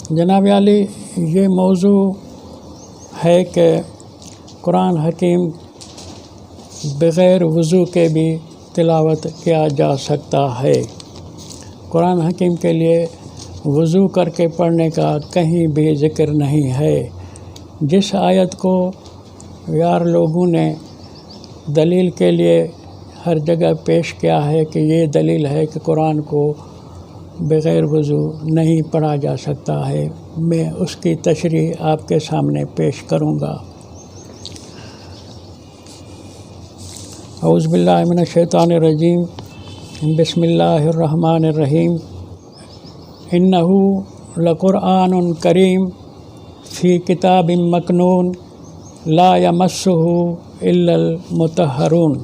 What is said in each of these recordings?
جناب عالی، یہ موضوع ہے کہ قرآن حکیم بغیر وضو کے بھی تلاوت کیا جا سکتا ہے۔ قرآن حکیم کے لیے وضو کر کے پڑھنے کا کہیں بھی ذکر نہیں ہے۔ جس آیت کو یار لوگوں نے دلیل کے لیے ہر جگہ پیش کیا ہے کہ یہ دلیل ہے کہ قرآن کو بغیر وضو نہیں پڑھا جا سکتا ہے، میں اس کی تشریح آپ کے سامنے پیش کروں گا۔ اعوذ باللہ من الشیطان الرجیم، بسم اللہ الرحمن الرحیم۔ انہ لقرآن کریم فی کتاب مکنون لا یمسہ الا المطہرون۔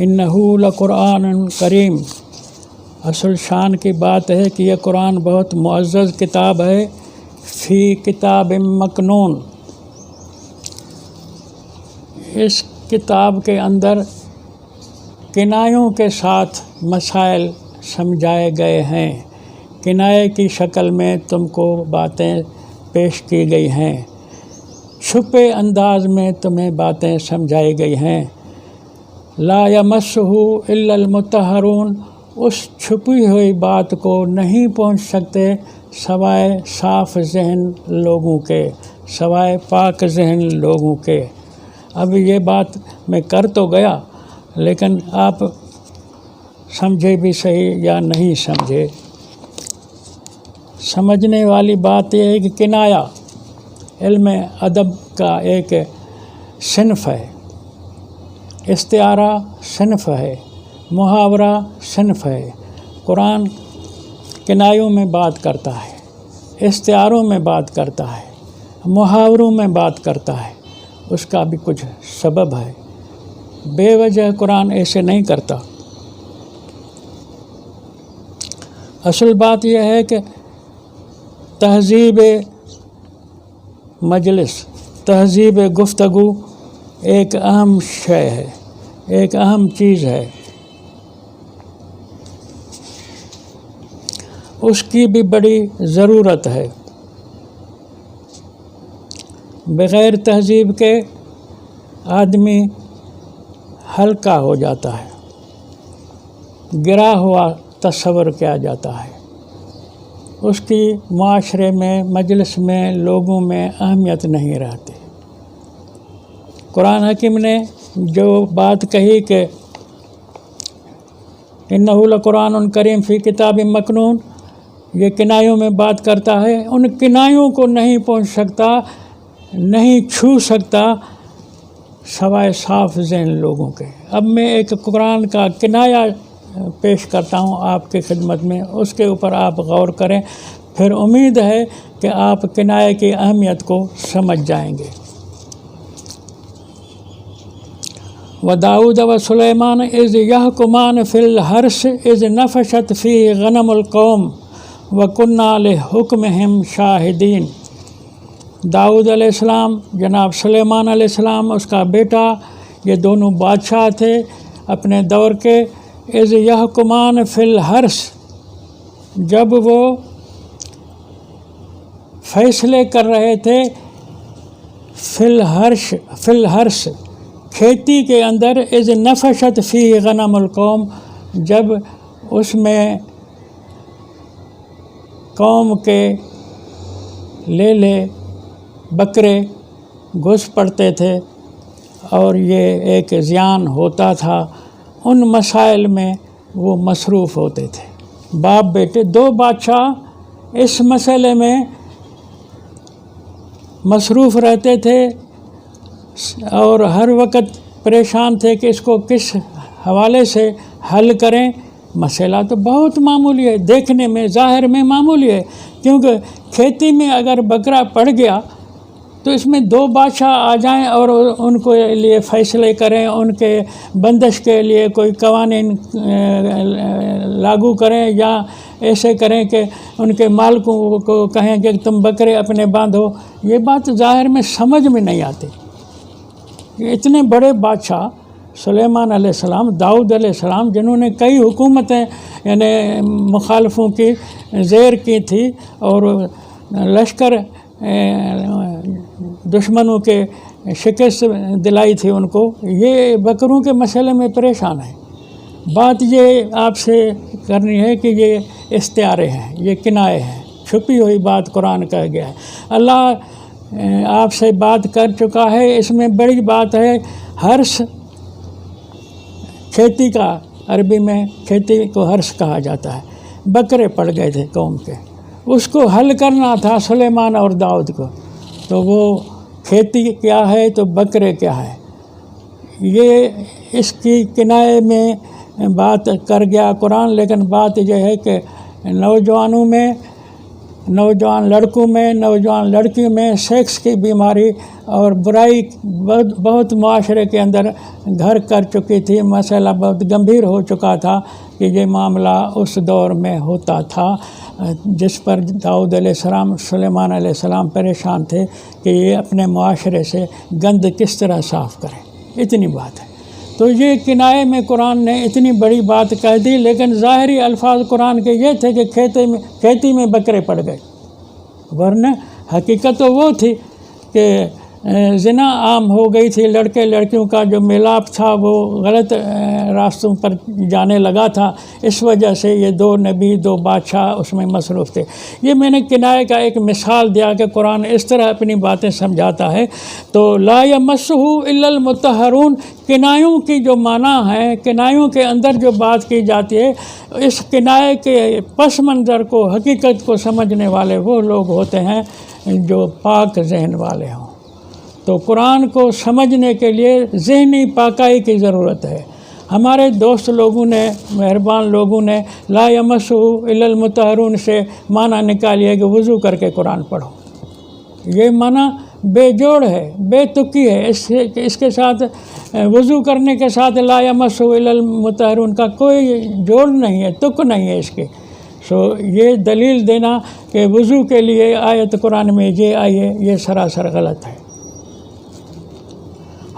انہ لقرآن کریم، اصل شان کی بات ہے کہ یہ قرآن بہت معزز کتاب ہے۔ فی کتاب مکنون، اس کتاب کے اندر کنایوں کے ساتھ مسائل سمجھائے گئے ہیں، کنایے کی شکل میں تم کو باتیں پیش کی گئی ہیں، چھپے انداز میں تمہیں باتیں سمجھائی گئی ہیں۔ لا یمسہ الا المطہرون، اس چھپی ہوئی بات کو نہیں پہنچ سکتے سوائے صاف ذہن لوگوں کے، سوائے پاک ذہن لوگوں کے۔ اب یہ بات میں کر تو گیا، لیکن آپ سمجھے بھی صحیح یا نہیں سمجھے۔ سمجھنے والی بات یہ ہے کہ کنایا علم ادب کا ایک صنف ہے، استعارہ صنف ہے، محاورہ صنف ہے۔ قرآن کنایوں میں بات کرتا ہے، استعاروں میں بات کرتا ہے، محاوروں میں بات کرتا ہے، اس کا بھی کچھ سبب ہے۔ بے وجہ قرآن ایسے نہیں کرتا۔ اصل بات یہ ہے کہ تہذیب مجلس، تہذیب گفتگو ایک اہم شے ہے، ایک اہم چیز ہے، اس کی بھی بڑی ضرورت ہے۔ بغیر تہذیب کے آدمی ہلکا ہو جاتا ہے، گرا ہوا تصور کیا جاتا ہے، اس کی معاشرے میں، مجلس میں، لوگوں میں اہمیت نہیں رہتی۔ قرآن حکیم نے جو بات کہی کہ انہ لقرآن کریم فی کتاب مکنون، یہ کنایوں میں بات کرتا ہے، ان کنایوں کو نہیں پہنچ سکتا، نہیں چھو سکتا سوائے صاف ذہن لوگوں کے۔ اب میں ایک قرآن کا کنایا پیش کرتا ہوں آپ کی خدمت میں، اس کے اوپر آپ غور کریں، پھر امید ہے کہ آپ کنایے کی اہمیت کو سمجھ جائیں گے۔ وَدَاؤُدَ وَسُلَيْمَانَ إِذْ يَحْكُمَانِ فِي الْحَرْثِ إِذْ نَفَشَتْ فِيهِ غَنَمُ الْقَوْمِ وَكُنَّا لِحُكْمِهِمْ شَاهِدِينَ۔ داؤد علیہ السلام، جناب سلیمان علیہ السلام اس کا بیٹا، یہ دونوں بادشاہ تھے اپنے دور کے۔ اِذْ يَحْكُمَانِ فِي الْحَرْثِ، جب وہ فیصلے کر رہے تھے فی الحرث، کھیتی کے اندر، اذ نفشت فیہ غنم القوم، جب اس میں قوم کے لیلے بکرے گھس پڑتے تھے اور یہ ایک زیان ہوتا تھا، ان مسائل میں وہ مصروف ہوتے تھے۔ باپ بیٹے دو بادشاہ اس مسئلے میں مصروف رہتے تھے اور ہر وقت پریشان تھے کہ اس کو کس حوالے سے حل کریں۔ مسئلہ تو بہت معمولی ہے، دیکھنے میں، ظاہر میں معمولی ہے، کیونکہ کھیتی میں اگر بکرا پڑ گیا تو اس میں دو بادشاہ آ جائیں اور ان کو لیے فیصلے کریں، ان کے بندش کے لیے کوئی قوانین لاگو کریں، یا ایسے کریں کہ ان کے مالکوں کو کہیں کہ تم بکرے اپنے باندھو، یہ بات ظاہر میں سمجھ میں نہیں آتی۔ اتنے بڑے بادشاہ سلیمان علیہ السلام، داؤد علیہ السلام، جنہوں نے کئی حکومتیں یعنی مخالفوں کی زیر کی تھی اور لشکر دشمنوں کے شکست دلائی تھی ان کو، یہ بکروں کے مسئلے میں پریشان ہیں۔ بات یہ آپ سے کرنی ہے کہ یہ استعارے ہیں، یہ کنائے ہیں، چھپی ہوئی بات قرآن کہہ گیا ہے۔ اللہ آپ سے بات کر چکا ہے، اس میں بڑی بات ہے ہرش، کھیتی کا، عربی میں کھیتی کو ہرش کہا جاتا ہے۔ بکرے پڑ گئے تھے قوم کے، اس کو حل کرنا تھا سلیمان اور داؤد کو، تو وہ کھیتی کیا ہے تو بکرے کیا ہے، یہ اس کی کنائے میں بات کر گیا قرآن۔ لیکن بات یہ ہے کہ نوجوانوں میں، نوجوان لڑکوں میں، نوجوان لڑکیوں میں سیکس کی بیماری اور برائی بہت معاشرے کے اندر گھر کر چکی تھی، مسئلہ بہت گمبھیر ہو چکا تھا کہ یہ معاملہ اس دور میں ہوتا تھا، جس پر داؤد علیہ السلام، سلیمان علیہ السلام پریشان تھے کہ یہ اپنے معاشرے سے گند کس طرح صاف کریں۔ اتنی بات ہے۔ تو یہ کنائے میں قرآن نے اتنی بڑی بات کہہ دی، لیکن ظاہری الفاظ قرآن کے یہ تھے کہ کھیتی میں بکرے پڑ گئے، ورنہ حقیقت تو وہ تھی کہ زنا عام ہو گئی تھی، لڑکے لڑکیوں کا جو میلاپ تھا وہ غلط راستوں پر جانے لگا تھا، اس وجہ سے یہ دو نبی، دو بادشاہ اس میں مصروف تھے۔ یہ میں نے کنائے کا ایک مثال دیا کہ قرآن اس طرح اپنی باتیں سمجھاتا ہے۔ تو لا یمسہ الا المطہرون، کنایوں کی جو معنی ہے، کنایوں کے اندر جو بات کی جاتی ہے، اس کنائے کے پس منظر کو، حقیقت کو سمجھنے والے وہ لوگ ہوتے ہیں جو پاک ذہن والے ہوں۔ تو قرآن کو سمجھنے کے لیے ذہنی پاکائی کی ضرورت ہے۔ ہمارے دوست لوگوں نے، مہربان لوگوں نے لا یمسہ الا المطہرون سے معنی نکالیے کہ وضو کر کے قرآن پڑھو۔ یہ معنی بے جوڑ ہے، بے تکی ہے۔ اس کے ساتھ وضو کرنے کے ساتھ لا یمسہ الا المطہرون کا کوئی جوڑ نہیں ہے، تک نہیں ہے اس کی۔ یہ دلیل دینا کہ وضو کے لیے آیت قرآن میں یہ آئی ہے، یہ سراسر غلط ہے۔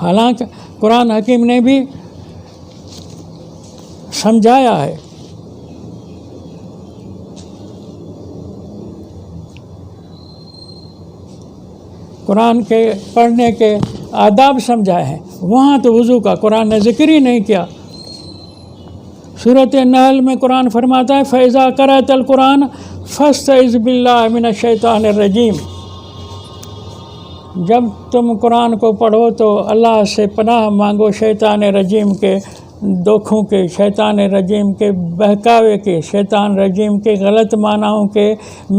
حالانکہ قرآن حکیم نے بھی سمجھایا ہے۔ قرآن کے پڑھنے کے آداب سمجھائے ہیں، وہاں تو وضو کا قرآن نے ذکر ہی نہیں کیا۔ سورۃ النحل میں قرآن فرماتا ہے فَإِذَا قَرَأْتَ الْقُرْآنَ فَاسْتَعِذْ بِاللَّهِ مِنَ الشَّيْطَانِ الرَّجِيمِ، جب تم قرآن کو پڑھو تو اللہ سے پناہ مانگو شیطان رجیم کے دکھوں کے، شیطان رجیم کے بہکاوے کے، شیطان رجیم کے غلط معنیوں کے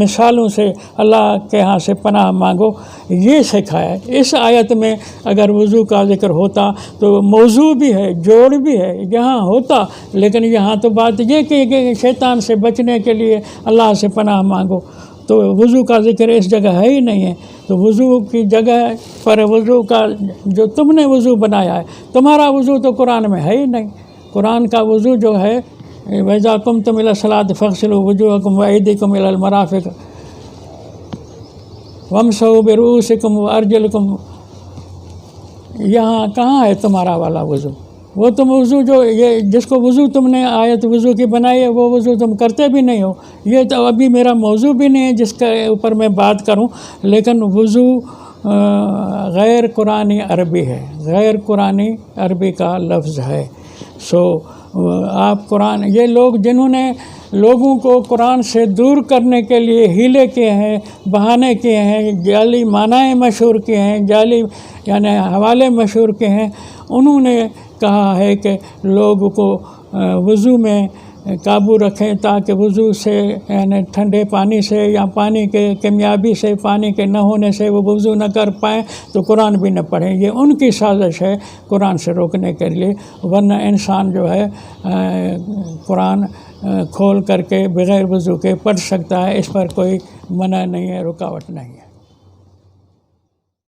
مثالوں سے اللہ کے ہاں سے پناہ مانگو، یہ سکھایا ہے۔ اس آیت میں اگر وضو کا ذکر ہوتا تو موضوع بھی ہے، جوڑ بھی ہے، یہاں ہوتا، لیکن یہاں تو بات یہ کہ شیطان سے بچنے کے لیے اللہ سے پناہ مانگو، تو وضو کا ذکر اس جگہ ہے ہی نہیں ہے۔ تو وضو کی جگہ پر وضو کا جو تم نے وضو بنایا ہے، تمہارا وضو تو قرآن میں ہے ہی نہیں۔ قرآن کا وضو جو ہے وَإِذَا قُمْتُمْ إِلَى الصَّلَاةِ فَاغْسِلُوا وُجُوهَكُمْ وَأَيْدِيَكُمْ إِلَى الْمَرَافِقِ وَامْسَحُوا بِرُؤُوسِكُمْ وَأَرْجُلِكُمْ، یہاں کہاں ہے تمہارا والا وضو؟ وہ تم وضو جو یہ جس کو وضو تم نے آیت وضو کی بنائی ہے، وہ وضو تم کرتے بھی نہیں ہو۔ یہ تو ابھی میرا موضوع بھی نہیں ہے جس کے اوپر میں بات کروں، لیکن وضو غیر قرآنی عربی ہے، غیر قرآنی عربی کا لفظ ہے۔ آپ قرآن، یہ لوگ جنہوں نے لوگوں کو قرآن سے دور کرنے کے لیے ہیلے کیے ہیں، بہانے کیے ہیں، جعلی معنی مشہور کیے ہیں، جعلی یعنی حوالے مشہور کیے ہیں، انہوں نے کہا ہے کہ لوگوں کو وضو میں قابو رکھیں تاکہ وضو سے یعنی ٹھنڈے پانی سے یا پانی کے کیمیابی سے، پانی کے نہ ہونے سے وہ وضو نہ کر پائیں تو قرآن بھی نہ پڑھیں۔ یہ ان کی سازش ہے قرآن سے روکنے کے لیے، ورنہ انسان جو ہے قرآن کھول کر کے بغیر وضو کے پڑھ سکتا ہے، اس پر کوئی منع نہیں ہے، رکاوٹ نہیں ہے۔